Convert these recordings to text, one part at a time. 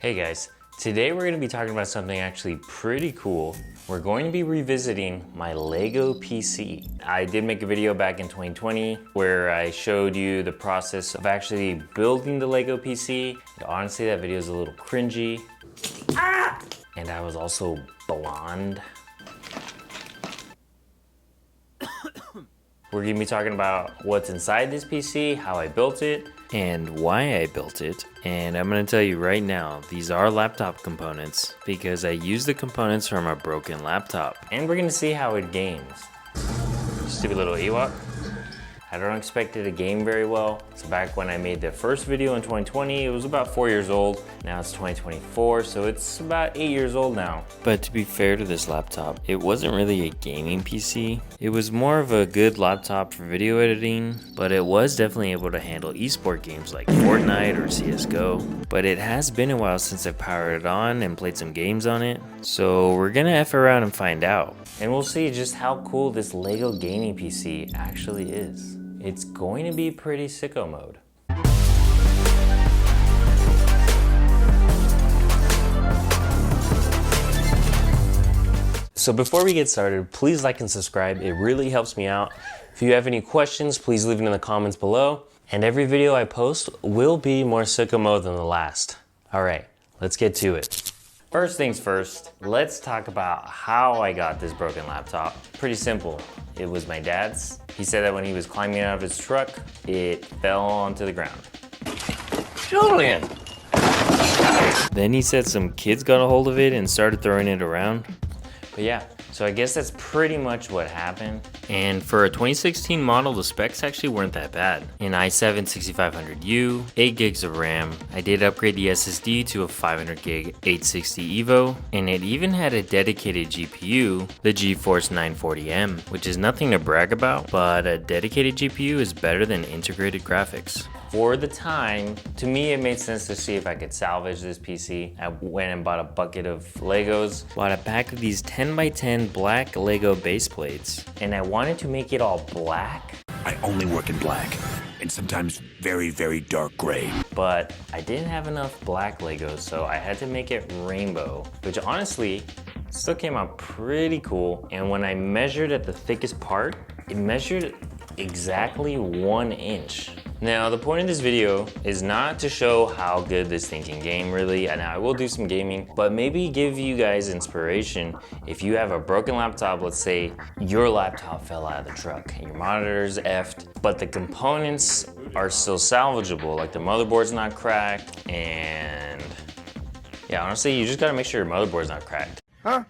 Hey guys, today we're going to be talking about something actually pretty cool. We're going to be revisiting my Lego PC. I did make a video back in 2020 where I showed you the process of actually building the Lego PC. And honestly, that video is a little cringy. And I was also blonde. We're gonna be talking about what's inside this PC, how I built it, and why I built it. And I'm gonna tell you right now, these are laptop components because I used the components from a broken laptop. And we're gonna see how it games. Stupid little Ewok. I don't expect it to game very well. So back when I made the first video in 2020, it was about 4 years old. Now it's 2024, so it's about 8 years old now. But to be fair to this laptop, it wasn't really a gaming PC. It was more of a good laptop for video editing, but it was definitely able to handle esport games like Fortnite or CSGO. But it has been a while since I've powered it on and played some games on it. So we're gonna F around and find out. And we'll see just how cool this Lego gaming PC actually is. It's going to be pretty sicko mode. So before we get started, please like and subscribe. It really helps me out. If you have any questions, please leave it in the comments below. And every video I post will be more sicko mode than the last. All right, let's get to it. First things first, let's talk about how I got this broken laptop. Pretty simple. It was my dad's. He said that when he was climbing out of his truck, it fell onto the ground. Julian! Then he said some kids got a hold of it and started throwing it around. But yeah, so I guess that's pretty much what happened. And for a 2016 model, the specs actually weren't that bad. An i7-6500U, 8 gigs of RAM. I did upgrade the SSD to a 500 gig 860 EVO, and it even had a dedicated GPU, the GeForce 940M, which is nothing to brag about, but a dedicated GPU is better than integrated graphics. For the time, to me it made sense to see if I could salvage this PC. I went and bought a bucket of Legos, bought a pack of these 10x10 black Lego base plates, and I wanted to make it all black. I only work in black, and sometimes very, very dark gray. But I didn't have enough black Legos, so I had to make it rainbow, which honestly still came out pretty cool. And when I measured at the thickest part, it measured exactly 1 inch. Now, the point of this video is not to show how good this thing can game really, and I will do some gaming, but maybe give you guys inspiration. If you have a broken laptop, let's say your laptop fell out of the truck and your monitor's effed, but the components are still salvageable, like the motherboard's not cracked, and yeah, honestly, you just gotta make sure your motherboard's not cracked. Huh?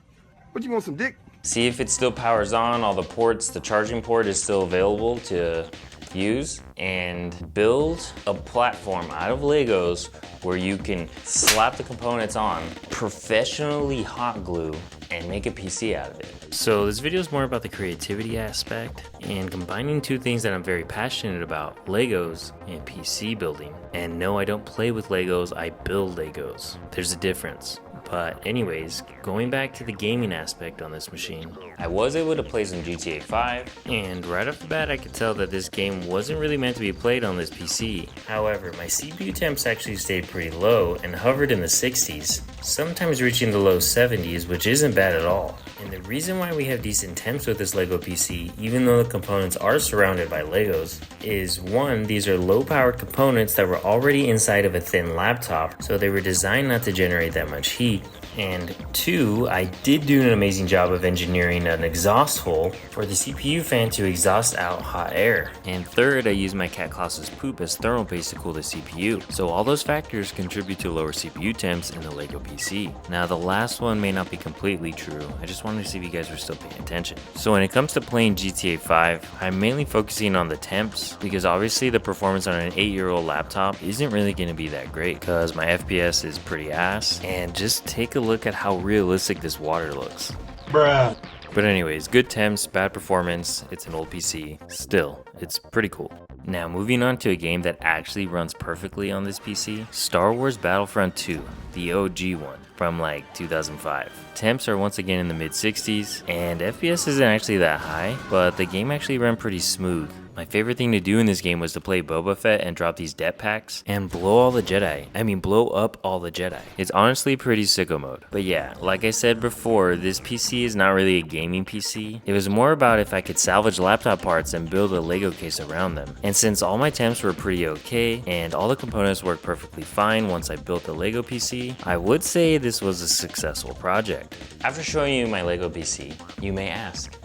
What, you want some dick? See if it still powers on, all the ports, the charging port is still available to use, and build a platform out of Legos where you can slap the components on, professionally hot glue, and make a PC out of it. So this video is more about the creativity aspect and combining two things that I'm very passionate about, Legos and PC building. And no, I don't play with Legos, I build Legos. There's a difference. But anyways, going back to the gaming aspect on this machine, I was able to play some GTA 5, and right off the bat I could tell that this game wasn't really meant to be played on this PC. However, my CPU temps actually stayed pretty low and hovered in the 60s, sometimes reaching the low 70s, which isn't bad at all. And the reason why we have decent temps with this Lego PC, even though the components are surrounded by Legos, is one, these are low powered components that were already inside of a thin laptop, so they were designed not to generate that much heat. And two, I did do an amazing job of engineering an exhaust hole for the CPU fan to exhaust out hot air. And third, I used my cat Klaus's poop as thermal paste to cool the CPU. So all those factors contribute to lower CPU temps in the Lego PC. Now the last one may not be completely true, I just wanted to see if you guys were still paying attention. So when it comes to playing GTA 5, I'm mainly focusing on the temps because obviously the performance on an 8-year-old laptop isn't really going to be that great because my FPS is pretty ass. And just take a look at how realistic this water looks. Bruh. But anyways, good temps, bad performance, it's an old PC. Still, it's pretty cool. Now moving on to a game that actually runs perfectly on this PC, Star Wars Battlefront 2, the OG one from like 2005. Temps are once again in the mid 60s and FPS isn't actually that high, but the game actually ran pretty smooth. My favorite thing to do in this game was to play Boba Fett and drop these det packs and blow all the Jedi. I mean, blow up all the Jedi. It's honestly pretty sicko mode. But yeah, like I said before, this PC is not really a gaming PC. It was more about if I could salvage laptop parts and build a Lego case around them. And since all my temps were pretty okay and all the components worked perfectly fine once I built the Lego PC, I would say this was a successful project. After showing you my Lego PC, you may ask,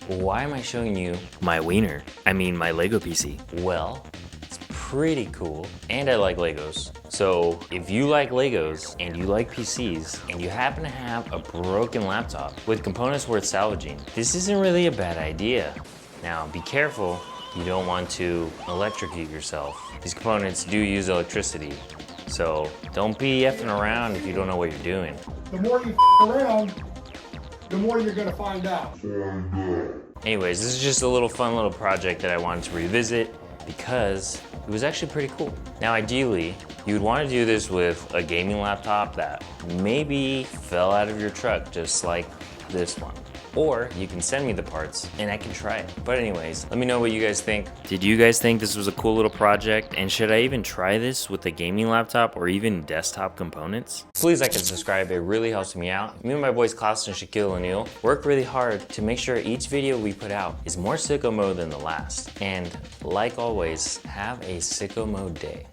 why am I showing you my wiener? I mean my Lego PC. Well, it's pretty cool and I like Legos. So if you like Legos and you like PCs and you happen to have a broken laptop with components worth salvaging, this isn't really a bad idea. Now be careful, you don't want to electrocute yourself. These components do use electricity. So don't be effing around if you don't know what you're doing. The more you around, the more you're gonna find out. Anyways, this is just a little fun little project that I wanted to revisit because it was actually pretty cool. Now ideally, you would want to do this with a gaming laptop that maybe fell out of your truck just like this one. Or you can send me the parts and I can try it. But anyways, let me know what you guys think. Did you guys think this was a cool little project? And should I even try this with a gaming laptop or even desktop components? Please like and subscribe, it really helps me out. Me and my boys Klaus and Shaquille O'Neal work really hard to make sure each video we put out is more sicko mode than the last. And like always, have a sicko mode day.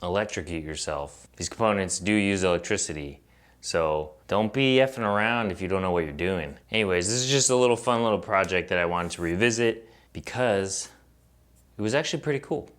Electrocute yourself. These components do use electricity, so don't be effing around if you don't know what you're doing. Anyways, this is just a little fun little project that I wanted to revisit because it was actually pretty cool.